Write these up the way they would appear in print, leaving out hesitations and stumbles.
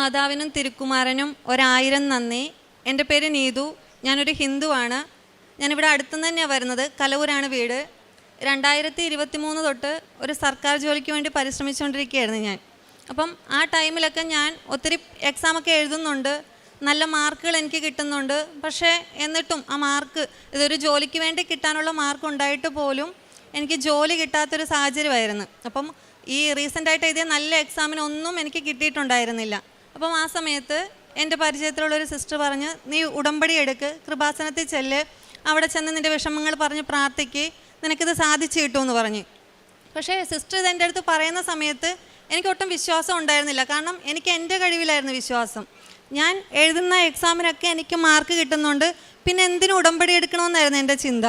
മാതാവിനും തിരുക്കുമാരനും 1000 നന്ദി. എൻ്റെ പേര് നീതു. ഞാനൊരു ഹിന്ദുവാണ്. ഞാനിവിടെ അടുത്തുനിന്ന് തന്നെയാണ് വരുന്നത്. കലവൂരാണ് വീട്. 2023 തൊട്ട് ഒരു സർക്കാർ ജോലിക്ക് വേണ്ടി പരിശ്രമിച്ചുകൊണ്ടിരിക്കുകയായിരുന്നു ഞാൻ. അപ്പം ആ ടൈമിലൊക്കെ ഞാൻ ഒത്തിരി എക്സാമൊക്കെ എഴുതുന്നുണ്ട്, നല്ല മാർക്കുകൾ എനിക്ക് കിട്ടുന്നുണ്ട്. പക്ഷേ എന്നിട്ടും ആ മാർക്ക്, ഇതൊരു ജോലിക്ക് വേണ്ടി കിട്ടാനുള്ള മാർക്ക് ഉണ്ടായിട്ട് പോലും എനിക്ക് ജോലി കിട്ടാത്തൊരു സാഹചര്യമായിരുന്നു. അപ്പം ഈ റീസെൻ്റായിട്ട് എഴുതിയ നല്ല എക്സാമിനൊന്നും എനിക്ക് കിട്ടിയിട്ടുണ്ടായിരുന്നില്ല. അപ്പം ആ സമയത്ത് എൻ്റെ പരിചയത്തിലുള്ളൊരു സിസ്റ്റർ പറഞ്ഞ്, നീ ഉടമ്പടി എടുക്ക്, കൃപാസനത്തിൽ ചെല്ല്, അവിടെ ചെന്ന് നിൻ്റെ വിഷമങ്ങൾ പറഞ്ഞ് പ്രാർത്ഥിക്ക്, നിനക്കിത് സാധിച്ചു കിട്ടുമെന്ന് പറഞ്ഞ്. പക്ഷേ സിസ്റ്റർ ഇത് എൻ്റെ അടുത്ത് പറയുന്ന സമയത്ത് എനിക്കൊട്ടും വിശ്വാസം ഉണ്ടായിരുന്നില്ല. കാരണം എനിക്ക് എൻ്റെ കഴിവിലായിരുന്നു വിശ്വാസം. ഞാൻ എഴുതുന്ന എക്സാമിനൊക്കെ എനിക്ക് മാർക്ക് കിട്ടുന്നുണ്ട്, പിന്നെ എന്തിനു ഉടമ്പടി എടുക്കണമെന്നായിരുന്നു എൻ്റെ ചിന്ത.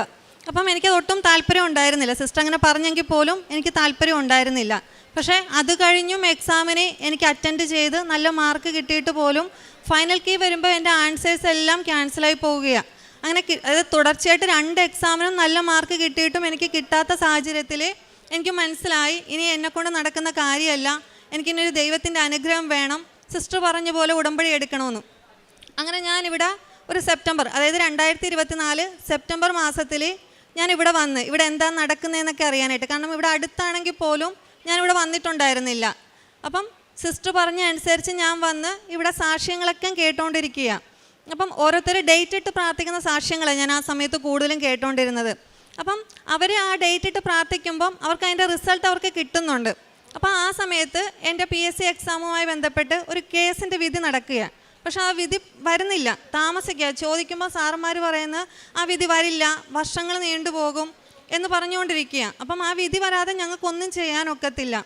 അപ്പം എനിക്കതൊട്ടും താല്പര്യം ഉണ്ടായിരുന്നില്ല. സിസ്റ്റർ അങ്ങനെ പറഞ്ഞെങ്കിൽ പോലും എനിക്ക് താല്പര്യം ഉണ്ടായിരുന്നില്ല. പക്ഷേ അത് കഴിഞ്ഞും എക്സാമിന് എനിക്ക് അറ്റൻഡ് ചെയ്ത് നല്ല മാർക്ക് കിട്ടിയിട്ട് പോലും ഫൈനൽ കീ വരുമ്പോൾ എൻ്റെ ആൻസേഴ്സ് എല്ലാം ക്യാൻസലായി പോവുകയാണ്. അങ്ങനെ അതായത് തുടർച്ചയായിട്ട് 2 എക്സാമിനും നല്ല മാർക്ക് കിട്ടിയിട്ടും എനിക്ക് കിട്ടാത്ത സാഹചര്യത്തിൽ എനിക്ക് മനസ്സിലായി, ഇനി എന്നെക്കൊണ്ട് നടക്കുന്ന കാര്യമല്ല, എനിക്കിനൊരു ദൈവത്തിൻ്റെ അനുഗ്രഹം വേണം, സിസ്റ്റർ പറഞ്ഞ പോലെ ഉടമ്പടി എടുക്കണമെന്ന്. അങ്ങനെ ഞാനിവിടെ ഒരു സെപ്റ്റംബർ, അതായത് 2024 സെപ്റ്റംബർ മാസത്തിൽ ഞാനിവിടെ വന്ന് ഇവിടെ എന്താ നടക്കുന്നതെന്നൊക്കെ അറിയാനായിട്ട്. കാരണം ഇവിടെ അടുത്താണെങ്കിൽ പോലും ഞാനിവിടെ വന്നിട്ടുണ്ടായിരുന്നില്ല. അപ്പം സിസ്റ്റർ പറഞ്ഞ അനുസരിച്ച് ഞാൻ വന്ന് ഇവിടെ സാക്ഷ്യങ്ങളൊക്കെ കേട്ടുകൊണ്ടിരിക്കുക. അപ്പം ഓരോരുത്തർ ഡേറ്റ് ഇട്ട് പ്രാർത്ഥിക്കുന്ന സാക്ഷ്യങ്ങളാണ് ഞാൻ ആ സമയത്ത് കൂടുതലും കേട്ടുകൊണ്ടിരുന്നത്. അപ്പം അവർ ആ ഡേറ്റ് ഇട്ട് പ്രാർത്ഥിക്കുമ്പം അവർക്ക് അതിൻ്റെ റിസൾട്ട് അവർക്ക് കിട്ടുന്നുണ്ട്. അപ്പം ആ സമയത്ത് എൻ്റെ PSC എക്സാമുമായി ബന്ധപ്പെട്ട് ഒരു കേസിൻ്റെ വിധി നടക്കുകയാണ്. പക്ഷെ ആ വിധി വരുന്നില്ല, താമസിക്കുക. ചോദിക്കുമ്പോൾ സാറന്മാർ പറയുന്നത് ആ വിധി വരില്ല, വർഷങ്ങൾ നീണ്ടുപോകും എന്ന് പറഞ്ഞുകൊണ്ടിരിക്കുക. അപ്പം ആ വിധി വരാതെ ഞങ്ങൾക്കൊന്നും ചെയ്യാനൊക്കത്തില്ല.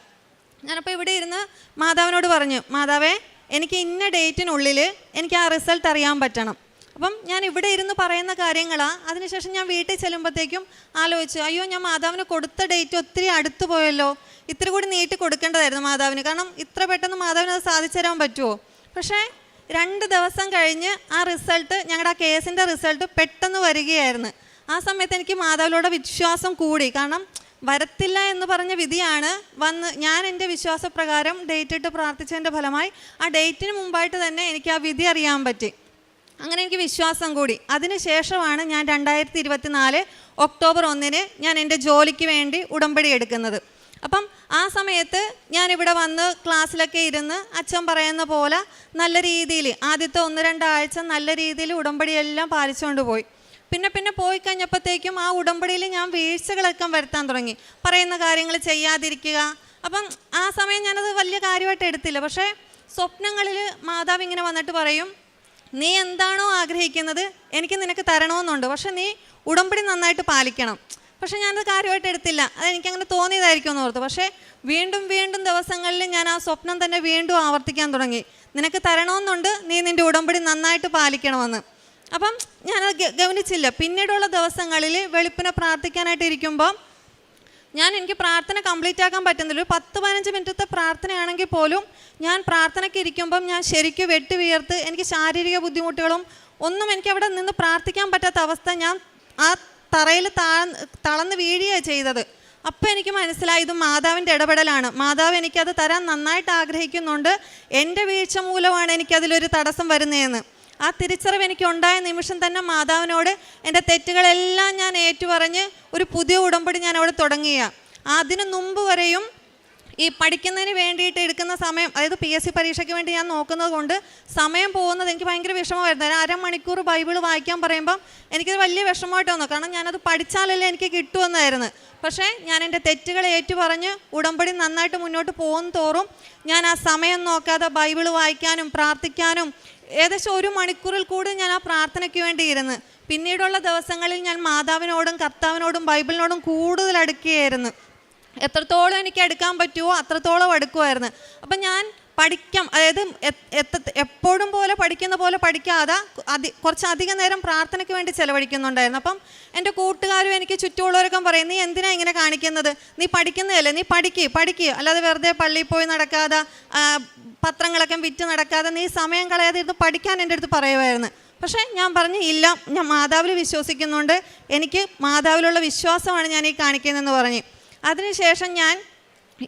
ഞാനപ്പോൾ ഇവിടെ ഇരുന്ന് മാതാവിനോട് പറഞ്ഞു, മാതാവേ, എനിക്ക് ഇന്ന ഡേറ്റിനുള്ളിൽ എനിക്ക് ആ റിസൾട്ട് അറിയാൻ പറ്റണം. അപ്പം ഞാൻ ഇവിടെ ഇരുന്ന് പറയുന്ന കാര്യങ്ങളാണ്. അതിനുശേഷം ഞാൻ വീട്ടിൽ ചെല്ലുമ്പോഴത്തേക്കും ആലോചിച്ചു, അയ്യോ, ഞാൻ മാതാവിന് കൊടുത്ത ഡേറ്റ് ഒത്തിരി അടുത്ത് പോയല്ലോ, ഇത്തിരി കൂടി നീട്ടി കൊടുക്കേണ്ടതായിരുന്നു മാതാവിന്. കാരണം ഇത്ര പെട്ടെന്ന് മാതാവിന് അത് സാധിച്ചു തരാൻ പറ്റുമോ? പക്ഷേ 2 ദിവസം കഴിഞ്ഞ് ആ റിസൾട്ട്, ഞങ്ങളുടെ ആ കേസിൻ്റെ റിസൾട്ട് പെട്ടെന്ന് വരികയായിരുന്നു. ആ സമയത്ത് എനിക്ക് മാതാവിനോട് വിശ്വാസം കൂടി. കാരണം വരത്തില്ല എന്ന് പറഞ്ഞ വിധിയാണ് വന്ന്, ഞാൻ എൻ്റെ വിശ്വാസപ്രകാരം ഡേറ്റ് ഇട്ട് പ്രാർത്ഥിച്ചതിൻ്റെ ഫലമായി ആ ഡേറ്റിന് മുമ്പായിട്ട് തന്നെ എനിക്ക് ആ വിധി അറിയാൻ പറ്റി. അങ്ങനെ എനിക്ക് വിശ്വാസം കൂടി. അതിനുശേഷമാണ് ഞാൻ 2024 ഒക്ടോബർ 1 ഞാൻ എൻ്റെ ജോലിക്ക് വേണ്ടി ഉടമ്പടി എടുക്കുന്നത്. അപ്പം ആ സമയത്ത് ഞാനിവിടെ വന്ന് ക്ലാസ്സിലൊക്കെ ഇരുന്ന് അച്ഛൻ പറയുന്ന പോലെ നല്ല രീതിയിൽ ആദ്യത്തെ 1-2 ആഴ്ച നല്ല രീതിയിൽ ഉടമ്പടിയെല്ലാം പാലിച്ചുകൊണ്ട് പോയി. പിന്നെ പോയി കഴിഞ്ഞപ്പോഴത്തേക്കും ആ ഉടമ്പടിയിൽ ഞാൻ വീഴ്ചകളൊക്കെ വരുത്താൻ തുടങ്ങി, പറയുന്ന കാര്യങ്ങൾ ചെയ്യാതിരിക്കുക. അപ്പം ആ സമയം ഞാനത് വലിയ കാര്യമായിട്ട് എടുത്തില്ല. പക്ഷേ സ്വപ്നങ്ങളിൽ മാതാവ് ഇങ്ങനെ വന്നിട്ട് പറയും, നീ എന്താണോ ആഗ്രഹിക്കുന്നത് എനിക്ക് നിനക്ക് തരണമെന്നുണ്ട്, പക്ഷെ നീ ഉടമ്പടി നന്നായിട്ട് പാലിക്കണം. പക്ഷെ ഞാനത് കാര്യമായിട്ട് എടുത്തില്ല, അതെനിക്കങ്ങനെ തോന്നിയതായിരിക്കും എന്ന് ഓർത്തു. പക്ഷേ വീണ്ടും ദിവസങ്ങളിൽ ഞാൻ ആ സ്വപ്നം തന്നെ വീണ്ടും ആവർത്തിക്കാൻ തുടങ്ങി, നിനക്ക് തരണമെന്നുണ്ട്, നീ നിൻ്റെ ഉടമ്പടി നന്നായിട്ട് പാലിക്കണമെന്ന്. അപ്പം ഞാനത് ഗവനിച്ചില്ല. പിന്നീടുള്ള ദിവസങ്ങളിൽ വെളുപ്പിനെ പ്രാർത്ഥിക്കാനായിട്ട് ഇരിക്കുമ്പോൾ എനിക്ക് പ്രാർത്ഥന കംപ്ലീറ്റ് ആക്കാൻ പറ്റുന്നില്ല. ഒരു 10-15 മിനിറ്റത്തെ പ്രാർത്ഥനയാണെങ്കിൽ പോലും ഞാൻ പ്രാർത്ഥനയ്ക്ക് ഇരിക്കുമ്പം ഞാൻ ശരിക്കും വെട്ടി വീർത്ത്, എനിക്ക് ശാരീരിക ബുദ്ധിമുട്ടുകളും ഒന്നും എനിക്ക് അവിടെ നിന്ന് പ്രാർത്ഥിക്കാൻ പറ്റാത്ത അവസ്ഥ, ഞാൻ ആ തറയിൽ തളർന്ന് വീഴുകയാണ് ചെയ്തത്. അപ്പോൾ എനിക്ക് മനസ്സിലായി, ഇത് മാതാവിൻ്റെ ഇടപെടലാണ്. മാതാവ് എനിക്കത് തരാൻ നന്നായിട്ട് ആഗ്രഹിക്കുന്നുണ്ട്, എൻ്റെ വീഴ്ച മൂലമാണ് എനിക്കതിലൊരു തടസ്സം വരുന്നതെന്ന്. ആ തിരിച്ചറിവ് എനിക്ക് ഉണ്ടായ നിമിഷം തന്നെ മാതാവിനോട് എൻ്റെ തെറ്റുകളെല്ലാം ഞാൻ ഏറ്റുപറഞ്ഞ് ഒരു പുതിയ ഉടമ്പടി ഞാൻ അവിടെ തുടങ്ങിയ. അതിനു മുമ്പ് വരെയും ഈ പഠിക്കുന്നതിന് വേണ്ടിയിട്ട് എടുക്കുന്ന സമയം, അതായത് PSC പരീക്ഷയ്ക്ക് വേണ്ടി ഞാൻ നോക്കുന്നത് കൊണ്ട് സമയം പോകുന്നത് എനിക്ക് ഭയങ്കര വിഷമമായിരുന്നു. 1/2 മണിക്കൂർ ബൈബിൾ വായിക്കാൻ പറയുമ്പം എനിക്കത് വലിയ വിഷമമായിട്ട് വന്നു. കാരണം ഞാനത് പഠിച്ചാലല്ലേ എനിക്ക് കിട്ടുമെന്നായിരുന്നു. പക്ഷേ ഞാൻ എൻ്റെ തെറ്റുകൾ ഏറ്റുപറഞ്ഞ് ഉടമ്പടി നന്നായിട്ട് മുന്നോട്ട് പോകും തോറും ഞാൻ ആ സമയം നോക്കാതെ ബൈബിൾ വായിക്കാനും പ്രാർത്ഥിക്കാനും ഏകദേശം 1 മണിക്കൂറിൽ കൂടി ഞാൻ ആ പ്രാർത്ഥനയ്ക്ക് വേണ്ടി ഇരുന്ന്. പിന്നീടുള്ള ദിവസങ്ങളിൽ ഞാൻ മാതാവിനോടും കർത്താവിനോടും ബൈബിളിനോടും കൂടുതൽ അടുക്കുകയായിരുന്നു. എത്രത്തോളം എനിക്ക് എടുക്കാൻ പറ്റുമോ അത്രത്തോളം എടുക്കുമായിരുന്നു. അപ്പം ഞാൻ പഠിക്കാം, അതായത് എപ്പോഴും പോലെ പഠിക്കുന്ന പോലെ പഠിക്കാതെ കുറച്ചധികം നേരം പ്രാർത്ഥനയ്ക്ക് വേണ്ടി ചിലവഴിക്കുന്നുണ്ടായിരുന്നു. അപ്പം എൻ്റെ കൂട്ടുകാരും എനിക്ക് ചുറ്റുമുള്ളവരൊക്കെ പറയും, നീ എന്തിനാ ഇങ്ങനെ കാണിക്കുന്നത്, നീ പഠിക്കുന്നതല്ലേ, നീ പഠിക്കുക, അല്ലാതെ വെറുതെ പള്ളിയിൽ പോയി നടക്കാതെ പത്രങ്ങളൊക്കെ വിറ്റ് നടക്കാതെ നീ സമയം കളയാതെ ഇരുന്ന് പഠിക്കാൻ എൻ്റെ അടുത്ത് പറയുമായിരുന്നു. പക്ഷേ ഞാൻ പറഞ്ഞു, ഇല്ല, ഞാൻ മാതാവിൽ വിശ്വസിക്കുന്നുണ്ട്, എനിക്ക് മാതാവിലുള്ള വിശ്വാസമാണ് ഞാൻ ഈ കാണിക്കുന്നതെന്ന് പറഞ്ഞ്. അതിനുശേഷം ഞാൻ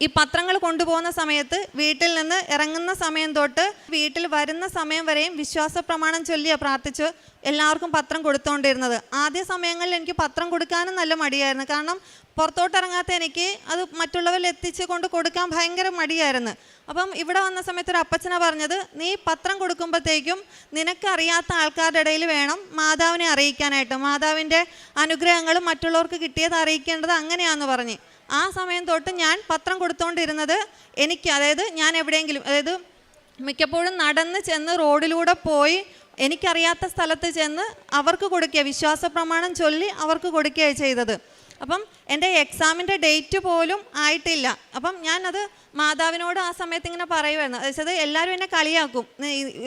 ഈ പത്രങ്ങൾ കൊണ്ടുപോകുന്ന സമയത്ത് വീട്ടിൽ നിന്ന് ഇറങ്ങുന്ന സമയം തൊട്ട് വീട്ടിൽ വരുന്ന സമയം വരെയും വിശ്വാസ പ്രമാണം ചൊല്ലിയാണ് പ്രാർത്ഥിച്ച് എല്ലാവർക്കും പത്രം കൊടുത്തുകൊണ്ടിരുന്നത്. ആദ്യ സമയങ്ങളിൽ എനിക്ക് പത്രം കൊടുക്കാനും നല്ല മടിയായിരുന്നു. കാരണം പുറത്തോട്ടിറങ്ങാത്ത എനിക്ക് അത് മറ്റുള്ളവരിൽ എത്തിച്ച് കൊണ്ട് കൊടുക്കാൻ ഭയങ്കര മടിയായിരുന്നു. അപ്പം ഇവിടെ വന്ന സമയത്ത് ഒരു അപ്പച്ചന പറഞ്ഞത്, നീ പത്രം കൊടുക്കുമ്പോഴത്തേക്കും നിനക്കറിയാത്ത ആൾക്കാരുടെ ഇടയിൽ വേണം മാതാവിനെ അറിയിക്കാനായിട്ട്. മാതാവിൻ്റെ അനുഗ്രഹങ്ങളും മറ്റുള്ളവർക്ക് കിട്ടിയത് അറിയിക്കേണ്ടത് അങ്ങനെയാണെന്ന് പറഞ്ഞ് ആ സമയം തൊട്ട് ഞാൻ പത്രം കൊടുത്തുകൊണ്ടിരുന്നത് എനിക്ക്, അതായത് ഞാൻ എവിടെയെങ്കിലും, അതായത് മിക്കപ്പോഴും നടന്ന് ചെന്ന് റോഡിലൂടെ പോയി എനിക്കറിയാത്ത സ്ഥലത്ത് ചെന്ന് അവർക്ക് കൊടുക്കുക, വിശ്വാസ പ്രമാണം ചൊല്ലി അവർക്ക് കൊടുക്കുകയാണ് ചെയ്തത്. അപ്പം എൻ്റെ എക്സാമിൻ്റെ ഡേറ്റ് പോലും ആയിട്ടില്ല. അപ്പം ഞാനത് മാതാവിനോട് ആ സമയത്ത് ഇങ്ങനെ പറയുമായിരുന്നു. അതായത് എല്ലാവരും എന്നെ കളിയാക്കും,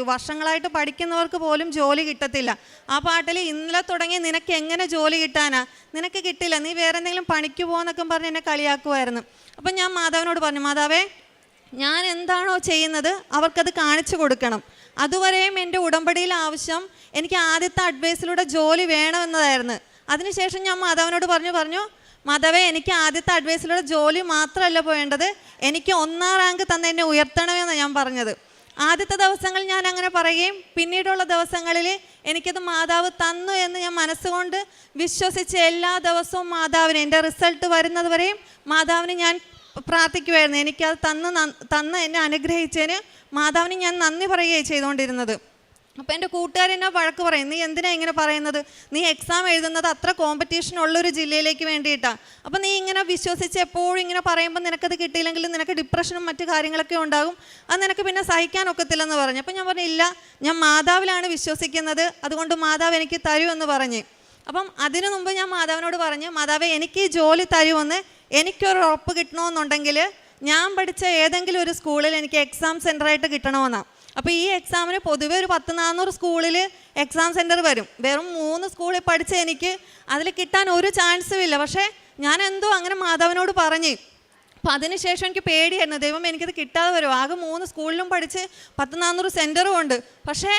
വർഷങ്ങളായിട്ട് പഠിക്കുന്നവർക്ക് പോലും ജോലി കിട്ടത്തില്ല. ആ പാട്ടിൽ ഇന്നലെ തുടങ്ങി നിനക്ക് എങ്ങനെ ജോലി കിട്ടാനാ, നിനക്ക് കിട്ടില്ല, നീ വേറെ എന്തെങ്കിലും പണിക്ക് പോകുന്നൊക്കെ പറഞ്ഞ് എന്നെ കളിയാക്കുമായിരുന്നു. അപ്പം ഞാൻ മാതാവിനോട് പറഞ്ഞു, മാതാവേ, ഞാൻ എന്താണോ ചെയ്യുന്നത് അവർക്കത് കാണിച്ചു കൊടുക്കണം. അതുവരെയും എൻ്റെ ഉടമ്പടിയിൽ ആവശ്യം എനിക്ക് ആദ്യത്തെ അഡ്വൈസിലൂടെ ജോലി വേണമെന്നതായിരുന്നു. അതിനുശേഷം ഞാൻ മാതാവിനോട് പറഞ്ഞു, മാതാവേ, എനിക്ക് ആദ്യത്തെ അഡ്വൈസിലൂടെ ജോലി മാത്രമല്ല പോയേണ്ടത്, എനിക്ക് 1ാം റാങ്ക് തന്നെ എന്നെ ഉയർത്തണമെന്നാണ് ഞാൻ പറഞ്ഞത്. ആദ്യത്തെ ദിവസങ്ങൾ ഞാൻ അങ്ങനെ പറയുകയും പിന്നീടുള്ള ദിവസങ്ങളിൽ എനിക്കത് മാതാവ് തന്നു എന്ന് ഞാൻ മനസ്സുകൊണ്ട് വിശ്വസിച്ച് എല്ലാ ദിവസവും മാതാവിന് എൻ്റെ റിസൾട്ട് വരുന്നത് വരെയും മാതാവിന് ഞാൻ പ്രാർത്ഥിക്കുമായിരുന്നു. എനിക്കത് തന്ന് എന്നെ അനുഗ്രഹിച്ചതിന് മാതാവിന് ഞാൻ നന്ദി പറയുകയാണ് ചെയ്തുകൊണ്ടിരുന്നത്. അപ്പോൾ എൻ്റെ കൂട്ടുകാരെന്നെ വഴക്ക് പറയും, നീ എന്തിനാ ഇങ്ങനെ പറയുന്നത്, നീ എക്സാം എഴുതുന്നത് അത്ര കോമ്പറ്റീഷൻ ഉള്ളൊരു ജില്ലയിലേക്ക് വേണ്ടിയിട്ടാണ്. അപ്പോൾ നീ ഇങ്ങനെ വിശ്വസിച്ച് എപ്പോഴും ഇങ്ങനെ പറയുമ്പോൾ നിനക്കത് കിട്ടിയില്ലെങ്കിൽ നിനക്ക് ഡിപ്രഷനും മറ്റു കാര്യങ്ങളൊക്കെ ഉണ്ടാകും, അത് നിനക്ക് പിന്നെ സഹിക്കാനൊക്കത്തില്ലെന്ന് പറഞ്ഞു. അപ്പോൾ ഞാൻ പറഞ്ഞു, ഇല്ല, ഞാൻ മാതാവിലാണ് വിശ്വസിക്കുന്നത്, അതുകൊണ്ട് മാതാവ് എനിക്ക് തരുമെന്ന് പറഞ്ഞ്. അപ്പം അതിനു മുമ്പ് ഞാൻ മാതാവിനോട് പറഞ്ഞു, മാതാവേ, എനിക്ക് ഈ ജോലി തരുമെന്ന് എനിക്കൊരു ഉറപ്പ് കിട്ടണമെന്നുണ്ടെങ്കിൽ ഞാൻ പഠിച്ച ഏതെങ്കിലും ഒരു സ്കൂളിൽ എനിക്ക് എക്സാം സെൻ്ററായിട്ട് കിട്ടണമെന്നാണ്. അപ്പോൾ ഈ എക്സാമിന് പൊതുവേ ഒരു 100-400 സ്കൂളിൽ എക്സാം സെൻറ്റർ വരും. വെറും 3 സ്കൂളിൽ പഠിച്ച എനിക്ക് അതിൽ കിട്ടാൻ ഒരു ചാൻസും ഇല്ല. പക്ഷേ ഞാൻ എന്തോ അങ്ങനെ മാതാവിനോട് പറഞ്ഞ്. അപ്പം അതിനുശേഷം എനിക്ക് പേടിയായിരുന്നു, ദൈവം എനിക്കത് കിട്ടാതെ വരും. ആകെ 3 സ്കൂളിലും പഠിച്ച് 100-400 സെൻറ്ററും ഉണ്ട്. പക്ഷേ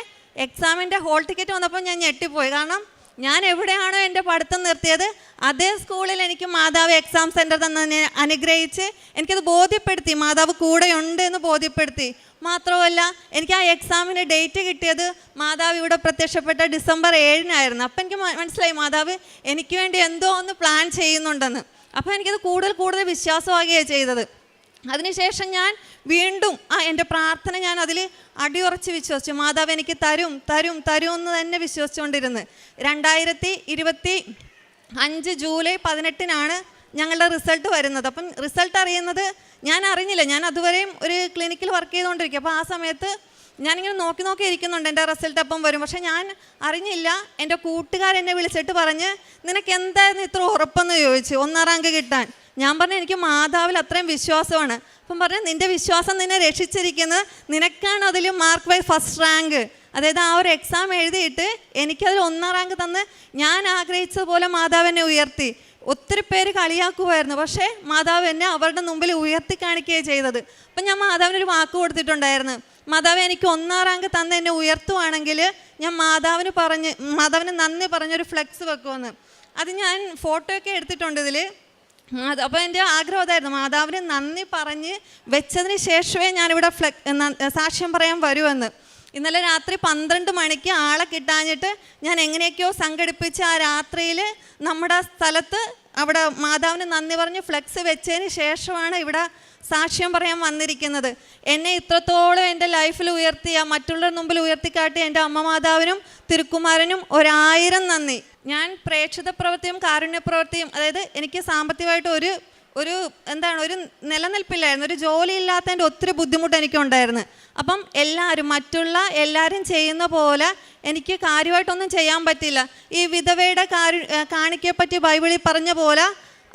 എക്സാമിൻ്റെ ഹോൾ ടിക്കറ്റ് വന്നപ്പോൾ ഞാൻ ഞെട്ടിപ്പോയി. കാരണം ഞാൻ എവിടെയാണോ എൻ്റെ പഠിത്തം നിർത്തിയത് അതേ സ്കൂളിൽ എനിക്ക് മാതാവ് എക്സാം സെൻറ്റർ തന്നെ അനുഗ്രഹിച്ച് എനിക്കത് ബോധ്യപ്പെടുത്തി, മാതാവ് കൂടെയുണ്ട് എന്ന് ബോധ്യപ്പെടുത്തി. മാത്രമല്ല എനിക്ക് ആ എക്സാമിന് ഡേറ്റ് കിട്ടിയത് മാതാവ് ഇവിടെ പ്രത്യക്ഷപ്പെട്ട ഡിസംബർ 7-നായിരുന്നു. അപ്പം എനിക്ക് മനസ്സിലായി മാതാവ് എനിക്ക് വേണ്ടി എന്തോ ഒന്ന് പ്ലാൻ ചെയ്യുന്നുണ്ടെന്ന്. അപ്പോൾ എനിക്കത് കൂടുതൽ വിശ്വാസമാകുകയാണ് ചെയ്തത്. അതിനുശേഷം ഞാൻ വീണ്ടും എൻ്റെ പ്രാർത്ഥന ഞാൻ അതിൽ അടിയുറച്ച് വിശ്വസിച്ചു. മാതാവ് എനിക്ക് തരും എന്ന് തന്നെ വിശ്വസിച്ചുകൊണ്ടിരുന്നു. 2025 ജൂലൈ 18-നാണ് ഞങ്ങളുടെ റിസൾട്ട് വരുന്നത്. അപ്പം റിസൾട്ട് അറിയുന്നത് ഞാൻ അറിഞ്ഞില്ല. ഞാൻ അതുവരെയും ഒരു ക്ലിനിക്കിൽ വർക്ക് ചെയ്തുകൊണ്ടിരിക്കും. അപ്പോൾ ആ സമയത്ത് ഞാനിങ്ങനെ നോക്കി ഇരിക്കുന്നുണ്ട് എൻ്റെ റിസൾട്ട് അപ്പം വരും. പക്ഷേ ഞാൻ അറിഞ്ഞില്ല. എൻ്റെ കൂട്ടുകാരെന്നെ വിളിച്ചിട്ട് പറഞ്ഞ്, നിനക്ക് എന്തായിരുന്നു ഇത്ര ഉറപ്പെന്ന് ചോദിച്ചു 1ാം റാങ്ക് കിട്ടാൻ. ഞാൻ പറഞ്ഞു, എനിക്ക് മാതാവിൽ അത്രയും വിശ്വാസമാണ്. അപ്പം പറഞ്ഞു, നിൻ്റെ വിശ്വാസം നിന്നെ രക്ഷിച്ചിരിക്കുന്നത്, നിനക്കാണ് അതിൽ മാർക്ക് ബൈ ഫസ്റ്റ് റാങ്ക്. അതായത് ആ ഒരു എക്സാം എഴുതിയിട്ട് എനിക്കതിൽ 1ാം റാങ്ക് തന്ന് ഞാൻ ആഗ്രഹിച്ചതുപോലെ മാതാവ് എന്നെ ഉയർത്തി. ഒത്തിരി പേര് കളിയാക്കുമായിരുന്നു, പക്ഷേ മാതാവ് എന്നെ അവരുടെ മുമ്പിൽ ഉയർത്തി കാണിക്കുകയാണ് ചെയ്തത്. അപ്പം ഞാൻ മാതാവിനൊരു വാക്ക് കൊടുത്തിട്ടുണ്ടായിരുന്നു, മാതാവ് എനിക്ക് 1ാം റാങ്ക് തന്ന് എന്നെ ഉയർത്തുവാണെങ്കിൽ ഞാൻ മാതാവിന് നന്ദി പറഞ്ഞൊരു ഫ്ലെക്സ് വെക്കുമെന്ന്. അത് ഞാൻ ഫോട്ടോയൊക്കെ എടുത്തിട്ടുണ്ട് ഇതിൽ. അപ്പോൾ എൻ്റെ ആഗ്രഹം അതായിരുന്നു, മാതാവിന് നന്ദി പറഞ്ഞ് വെച്ചതിന് ശേഷമേ ഞാനിവിടെ സാക്ഷ്യം പറയാൻ വരുമെന്ന്. ഇന്നലെ രാത്രി 12 മണിക്ക് ആളെ കിട്ടാഞ്ഞിട്ട് ഞാൻ എങ്ങനെയൊക്കെയോ സംഘടിപ്പിച്ച് ആ രാത്രിയിൽ നമ്മുടെ സ്ഥലത്ത് അവിടെ മാതാവിന് നന്ദി പറഞ്ഞ് ഫ്ലെക്സ് വെച്ചതിന് ശേഷമാണ് ഇവിടെ സാക്ഷ്യം പറയാൻ വന്നിരിക്കുന്നത്. എന്നെ ഇത്രത്തോളം എൻ്റെ ലൈഫിൽ ഉയർത്തിയ, മറ്റുള്ളവരുടെ മുമ്പിൽ ഉയർത്തിക്കാട്ടിയ എൻ്റെ അമ്മ മാതാവിനും തിരുക്കുമാരനും 1000 നന്ദി. ഞാൻ പ്രേക്ഷിത പ്രവൃത്തിയും കാരുണ്യപ്രവൃത്തിയും, അതായത് എനിക്ക് സാമ്പത്തികമായിട്ട് ഒരു നിലനിൽപ്പില്ലായിരുന്നു, ഒരു ജോലി ഇല്ലാത്തതിൻ്റെ ഒത്തിരി ബുദ്ധിമുട്ട് എനിക്കുണ്ടായിരുന്നു. അപ്പം എല്ലാവരും ചെയ്യുന്ന പോലെ എനിക്ക് കാര്യമായിട്ടൊന്നും ചെയ്യാൻ പറ്റില്ല. ഈ വിധവയുടെ കാണിക്കയെപ്പറ്റി ബൈബിളിൽ പറഞ്ഞ പോലെ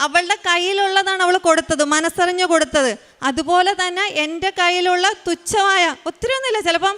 അവളുടെ കയ്യിലുള്ളതാണ് അവൾ കൊടുത്തത്, മനസ്സറിഞ്ഞു കൊടുത്തത്. അതുപോലെ തന്നെ എൻ്റെ കയ്യിലുള്ള തുച്ഛമായ, ഒത്തിരി ഒന്നുമില്ല, ചിലപ്പം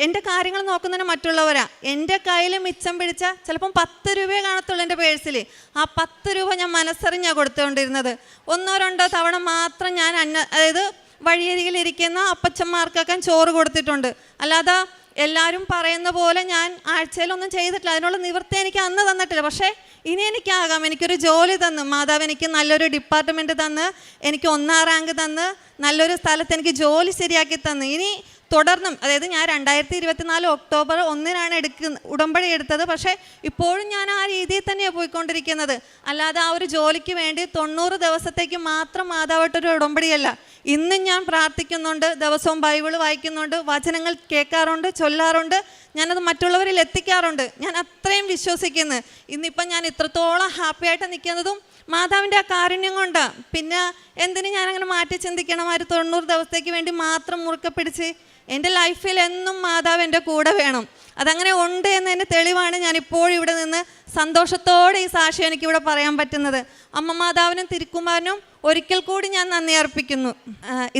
എൻ്റെ കാര്യങ്ങൾ നോക്കുന്നതിന് മറ്റുള്ളവരാ. എൻ്റെ കയ്യിൽ മിച്ചം പിടിച്ച ചിലപ്പം 10 രൂപയെ കാണത്തുള്ളൂ എൻ്റെ പേഴ്സിൽ. ആ 10 രൂപ ഞാൻ മനസ്സറിഞ്ഞാണ് കൊടുത്തുകൊണ്ടിരുന്നത്. 1-2 തവണ മാത്രം ഞാൻ അതായത് വഴിയരികിലിരിക്കുന്ന അപ്പച്ചന്മാർക്കൊക്കെ ചോറ് കൊടുത്തിട്ടുണ്ട്. അല്ലാതെ എല്ലാവരും പറയുന്ന പോലെ ഞാൻ ആഴ്ചയിലൊന്നും ചെയ്തിട്ടില്ല, അതിനുള്ള നിവൃത്തി എനിക്ക് അന്ന് തന്നിട്ടില്ല. പക്ഷേ ഇനി എനിക്കാകാം. എനിക്കൊരു ജോലി തന്നു മാതാവ്, എനിക്ക് നല്ലൊരു ഡിപ്പാർട്ട്മെൻറ്റ് തന്ന്, എനിക്ക് 1ാം റാങ്ക് തന്ന്, നല്ലൊരു സ്ഥലത്ത് എനിക്ക് ജോലി ശരിയാക്കി തന്നു. ഇനി തുടർന്നും, അതായത് ഞാൻ 2024 ഒക്ടോബർ 1 ഉടമ്പടി എടുത്തത്. പക്ഷേ ഇപ്പോഴും ഞാൻ ആ രീതിയിൽ തന്നെയാണ് പോയിക്കൊണ്ടിരിക്കുന്നത്. അല്ലാതെ ആ ഒരു ജോലിക്ക് വേണ്ടി 90 ദിവസത്തേക്ക് മാത്രം മാതാവായിട്ടൊരു ഉടമ്പടിയല്ല. ഇന്നും ഞാൻ പ്രാർത്ഥിക്കുന്നുണ്ട്, ദിവസവും ബൈബിൾ വായിക്കുന്നുണ്ട്, വചനങ്ങൾ കേൾക്കാറുണ്ട്, ചൊല്ലാറുണ്ട്, ഞാനത് മറ്റുള്ളവരിൽ എത്തിക്കാറുണ്ട്. ഞാൻ അത്രയും വിശ്വസിക്കുന്നു. ഇന്നിപ്പം ഞാൻ ഇത്രത്തോളം ഹാപ്പി ആയിട്ട് നിൽക്കുന്നതും മാതാവിൻ്റെ ആ കാരുണ്യം കൊണ്ടാണ്. പിന്നെ എന്തിന് ഞാനങ്ങനെ മാറ്റി ചിന്തിക്കണം? ആ 90 ദിവസത്തേക്ക് വേണ്ടി മാത്രം മുറുക്കെ പിടിച്ച് എൻ്റെ ലൈഫിൽ എന്നും മാതാവ് എൻ്റെ കൂടെ വേണം. അതങ്ങനെ ഉണ്ട് എന്നതിൻ്റെ തെളിവാണ് ഞാനിപ്പോഴും ഇവിടെ നിന്ന് സന്തോഷത്തോടെ ഈ സാക്ഷ്യം എനിക്കിവിടെ പറയാൻ പറ്റുന്നത്. അമ്മ മാതാവിനും തിരുക്കുമാരനും ഒരിക്കൽ കൂടി ഞാൻ നന്ദി അർപ്പിക്കുന്നു.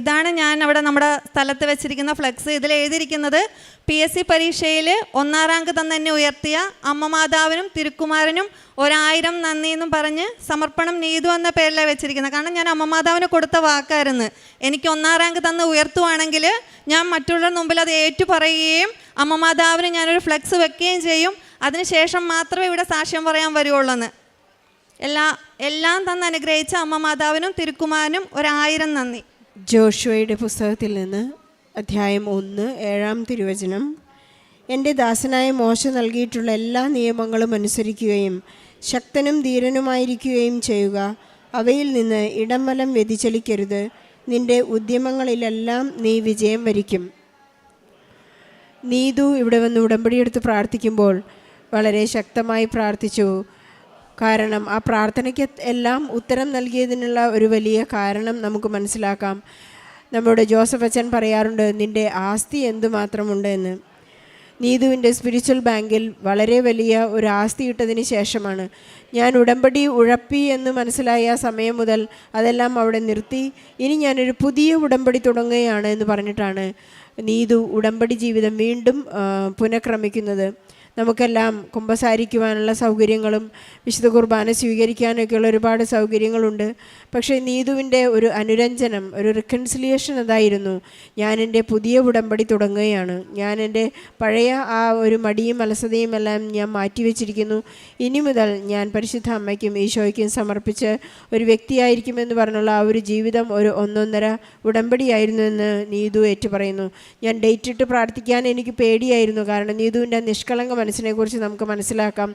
ഇതാണ് ഞാൻ അവിടെ നമ്മുടെ സ്ഥലത്ത് വെച്ചിരിക്കുന്ന ഫ്ലെക്സ്. ഇതിൽ എഴുതിയിരിക്കുന്നത് PSC പരീക്ഷയിൽ 1ാം റാങ്ക് തന്നെ എന്നെ ഉയർത്തിയ അമ്മ മാതാവിനും തിരുക്കുമാരനും 1000 നന്ദി എന്നും പറഞ്ഞ് സമർപ്പണം നീതു എന്ന പേരിലാണ് വെച്ചിരിക്കുന്നത്. കാരണം ഞാൻ അമ്മ മാതാവിന് കൊടുത്ത വാക്കായിരുന്നു, എനിക്ക് 1ാം റാങ്ക് തന്ന് ഉയർത്തുവാണെങ്കിൽ ഞാൻ മറ്റുള്ളവരുടെ മുമ്പിൽ അത് ഏറ്റു പറയുകയും അമ്മ മാതാവിന് ഞാനൊരു ഫ്ലെക്സ് വെക്കുകയും ചെയ്യും. അതിനുശേഷം മാത്രമേ ഇവിടെ സാക്ഷ്യം പറയാൻ വരുവുള്ളൂ എന്ന്. എല്ലാം തന്ന് അനുഗ്രഹിച്ച അമ്മ മാതാവിനും തിരുക്കുമാരനും 1000 നന്ദി. ജോഷുവയുടെ പുസ്തകത്തിൽ നിന്ന് അധ്യായം 1 7-ാം തിരുവചനം. എൻ്റെ ദാസനായ മോശ നൽകിയിട്ടുള്ള എല്ലാ നിയമങ്ങളും അനുസരിക്കുകയും ശക്തനും ധീരനുമായിരിക്കുകയും ചെയ്യുക. അവയിൽ നിന്ന് ഇടം വലം വ്യതിചലിക്കരുത്. നിൻ്റെ ഉദ്യമങ്ങളിലെല്ലാം നീ വിജയം വരിക്കും. നീതു ഇവിടെ വന്ന് ഉടമ്പടിയെടുത്ത് പ്രാർത്ഥിക്കുമ്പോൾ വളരെ ശക്തമായി പ്രാർത്ഥിച്ചു. കാരണം ആ പ്രാർത്ഥനയ്ക്ക് എല്ലാം ഉത്തരം നൽകിയതിനുള്ള ഒരു വലിയ കാരണം നമുക്ക് മനസ്സിലാക്കാം. നമ്മുടെ ജോസഫ് അച്ഛൻ പറയാറുണ്ട്, നിൻ്റെ ആസ്തി എന്തുമാത്രമുണ്ട് എന്ന്. നീതുവിൻ്റെ സ്പിരിച്വൽ ബാങ്കിൽ വളരെ വലിയ ഒരു ആസ്തി ഇട്ടതിന് ശേഷമാണ് ഞാൻ ഉടമ്പടി ഉഴപ്പി എന്ന് മനസ്സിലായ സമയം മുതൽ അതെല്ലാം അവിടെ നിർത്തി. ഇനി ഞാനൊരു പുതിയ ഉടമ്പടി തുടങ്ങുകയാണ് എന്ന് പറഞ്ഞിട്ടാണ് നീതു ഉടമ്പടി ജീവിതം വീണ്ടും പുനഃക്രമിക്കുന്നത്. നമുക്കെല്ലാം കുമ്പസാരിക്കുവാനുള്ള സൗകര്യങ്ങളും വിശുദ്ധ കുർബാന സ്വീകരിക്കാനൊക്കെയുള്ള ഒരുപാട് സൗകര്യങ്ങളുണ്ട്. പക്ഷേ നീതുവിൻ്റെ ഒരു അനുരഞ്ജനം, ഒരു റിക്കൺസിലിയേഷൻ അതായിരുന്നു, ഞാൻ എൻ്റെ പുതിയ ഉടമ്പടി തുടങ്ങുകയാണ്. ഞാൻ എൻ്റെ പഴയ ആ ഒരു മടിയും അലസതയും എല്ലാം ഞാൻ മാറ്റിവെച്ചിരിക്കുന്നു. ഇനി മുതൽ ഞാൻ പരിശുദ്ധ അമ്മയ്ക്കും ഈശോയ്ക്കും സമർപ്പിച്ച് ഒരു വ്യക്തിയായിരിക്കുമെന്ന് പറഞ്ഞുള്ള ആ ഒരു ജീവിതം ഒരു 1.5 ഉടമ്പടിയായിരുന്നു എന്ന് നീതു ഏറ്റുപറയുന്നു. ഞാൻ ഡേറ്റ് ഇട്ട് പ്രാർത്ഥിക്കാൻ എനിക്ക് പേടിയായിരുന്നു. കാരണം നീതുവിൻ്റെ നിഷ്കളങ്ക മനസ്സിനെക്കുറിച്ച് നമുക്ക് മനസ്സിലാക്കാം.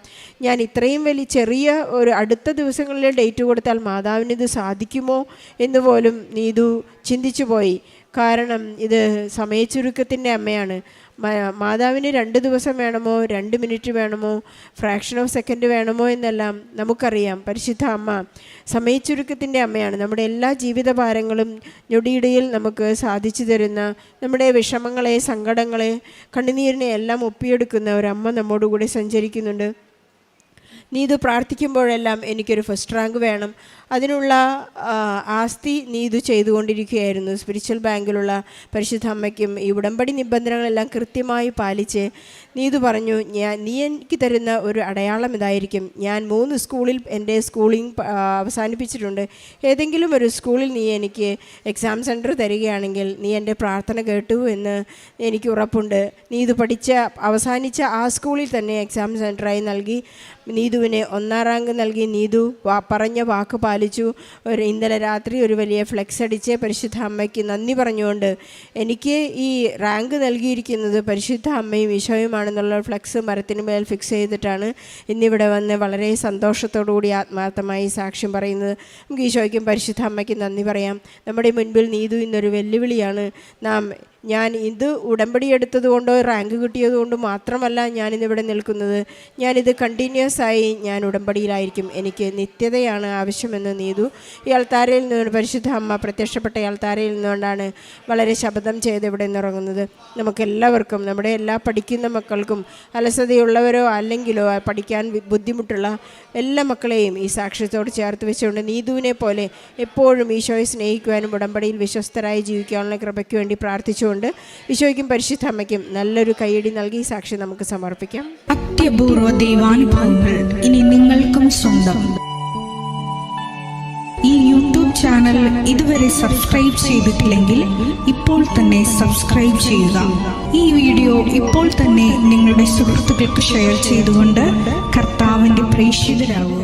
ഞാൻ ഇത്രയും വലിയ ചെറിയ ഒരു അടുത്ത ദിവസങ്ങളിൽ ഡേറ്റ് കൊടുത്താൽ മാതാവിനിത് സാധിക്കുമോ എന്ന് പോലും നീതു ചിന്തിച്ചു പോയി. കാരണം ഇത് സമയച്ചുരുക്കത്തിൻ്റെ അമ്മയാണ്. മാതാവിന് 2 ദിവസം വേണമോ, 2 മിനിറ്റ് വേണമോ, ഫ്രാക്ഷൻ ഓഫ് സെക്കൻഡ് വേണമോ എന്നെല്ലാം നമുക്കറിയാം. പരിശുദ്ധ അമ്മ സമയച്ചുരുക്കത്തിൻ്റെ അമ്മയാണ്. നമ്മുടെ എല്ലാ ജീവിതഭാരങ്ങളും ഞൊടിയിടയിൽ നമുക്ക് സാധിച്ചു തരുന്ന, നമ്മുടെ വിഷമങ്ങളെ, സങ്കടങ്ങളെ, കണ്ണുനീരിനെ എല്ലാം ഒപ്പിയെടുക്കുന്ന ഒരമ്മ നമ്മോടുകൂടി സഞ്ചരിക്കുന്നുണ്ട്. നീതു പ്രാർത്ഥിക്കുമ്പോഴെല്ലാം എനിക്കൊരു ഫസ്റ്റ് റാങ്ക് വേണം, അതിനുള്ള ആസ്തി നീതു ചെയ്തുകൊണ്ടിരിക്കുകയായിരുന്നു. സ്പിരിച്വൽ ബാങ്കിലുള്ള പരിശുദ്ധ അമ്മയ്ക്കും ഈ ഉടമ്പടി നിബന്ധനകളെല്ലാം കൃത്യമായി പാലിച്ച് നീതു പറഞ്ഞു, നീ എനിക്ക് തരുന്ന ഒരു അടയാളം ഇതായിരിക്കും. ഞാൻ 3 സ്കൂളിൽ എൻ്റെ സ്കൂളിംഗ് അവസാനിപ്പിച്ചിട്ടുണ്ട്. ഏതെങ്കിലും ഒരു സ്കൂളിൽ നീ എനിക്ക് എക്സാം സെൻറ്റർ തരികയാണെങ്കിൽ നീ എൻ്റെ പ്രാർത്ഥന കേട്ടു എന്ന് എനിക്ക് ഉറപ്പുണ്ട്. നീതു അവസാനിച്ച ആ സ്കൂളിൽ തന്നെ എക്സാം സെൻറ്ററായി നൽകി. നീതുവിന് 1ാം റാങ്ക് നൽകി. നീതു പറഞ്ഞ വാക്ക് പാലിച്ചു. ഇന്നലെ രാത്രി ഒരു വലിയ ഫ്ലെക്സ് അടിച്ച് പരിശുദ്ധ അമ്മയ്ക്ക് നന്ദി പറഞ്ഞുകൊണ്ട്, എനിക്ക് ഈ റാങ്ക് നൽകിയിരിക്കുന്നത് പരിശുദ്ധ അമ്മയും ഈശോയുമാണെന്നുള്ള ഫ്ലെക്സ് മരത്തിന് മേൽ ഫിക്സ് ചെയ്തിട്ടാണ് ഇന്നിവിടെ വന്ന് വളരെ സന്തോഷത്തോടുകൂടി ആത്മാർത്ഥമായി സാക്ഷ്യം പറയുന്നത്. നമുക്ക് ഈശോയ്ക്കും പരിശുദ്ധ അമ്മയ്ക്കും നന്ദി പറയാം. നമ്മുടെ മുൻപിൽ നീതു ഇന്നൊരു വെല്ലുവിളിയാണ്. ഞാൻ ഇത് ഉടമ്പടി എടുത്തതുകൊണ്ടോ റാങ്ക് കിട്ടിയതുകൊണ്ടോ മാത്രമല്ല ഞാനിന്നിവിടെ നിൽക്കുന്നത്. ഞാനിത് കണ്ടിന്യൂസ് ആയി ഞാൻ ഉടമ്പടിയിലായിരിക്കും. എനിക്ക് നിത്യതയാണ് ആവശ്യമെന്ന് നീതു ഈ അൾത്താരയിൽ നിന്ന്, പരിശുദ്ധ അമ്മ പ്രത്യക്ഷപ്പെട്ട അൾത്താരയിൽ നിന്നുകൊണ്ടാണ് വളരെ ശബ്ദം ചെയ്ത് ഇവിടെ നിന്നിറങ്ങുന്നത്. നമുക്കെല്ലാവർക്കും, നമ്മുടെ എല്ലാ പഠിക്കുന്ന മക്കൾക്കും, അലസതയുള്ളവരോ അല്ലെങ്കിലോ പഠിക്കാൻ ബുദ്ധിമുട്ടുള്ള എല്ലാ മക്കളെയും ഈ സാക്ഷ്യത്തോട് ചേർത്ത് വെച്ചുകൊണ്ട് നീതുവിനെ പോലെ എപ്പോഴും ഈശോയെ സ്നേഹിക്കുവാനും ഉടമ്പടിയിൽ വിശ്വസ്തരായി ജീവിക്കാനുള്ള കൃപയ്ക്ക് വേണ്ടി പ്രാർത്ഥിച്ചുകൊണ്ട് ഈശോയ്ക്കും പരിശുദ്ധ അമ്മയ്ക്കും നല്ലൊരു കൈയടി നൽകി സാക്ഷി നമുക്ക് സമർപ്പിക്കാം. അത്യപൂർവ ദൈവാനുഭവങ്ങൾ ഇനി നിങ്ങൾക്കും സ്വന്തം. ഈ യൂട്യൂബ് ചാനൽ ഇതുവരെ സബ്സ്ക്രൈബ് ചെയ്തിട്ടില്ലെങ്കിൽ ഇപ്പോൾ തന്നെ സബ്സ്ക്രൈബ് ചെയ്യുക. ഈ വീഡിയോ ഇപ്പോൾ തന്നെ നിങ്ങളുടെ സുഹൃത്തുക്കൾക്ക് ഷെയർ ചെയ്തുകൊണ്ട് കർത്താവിൻ്റെ പ്രേക്ഷിതരാകുക.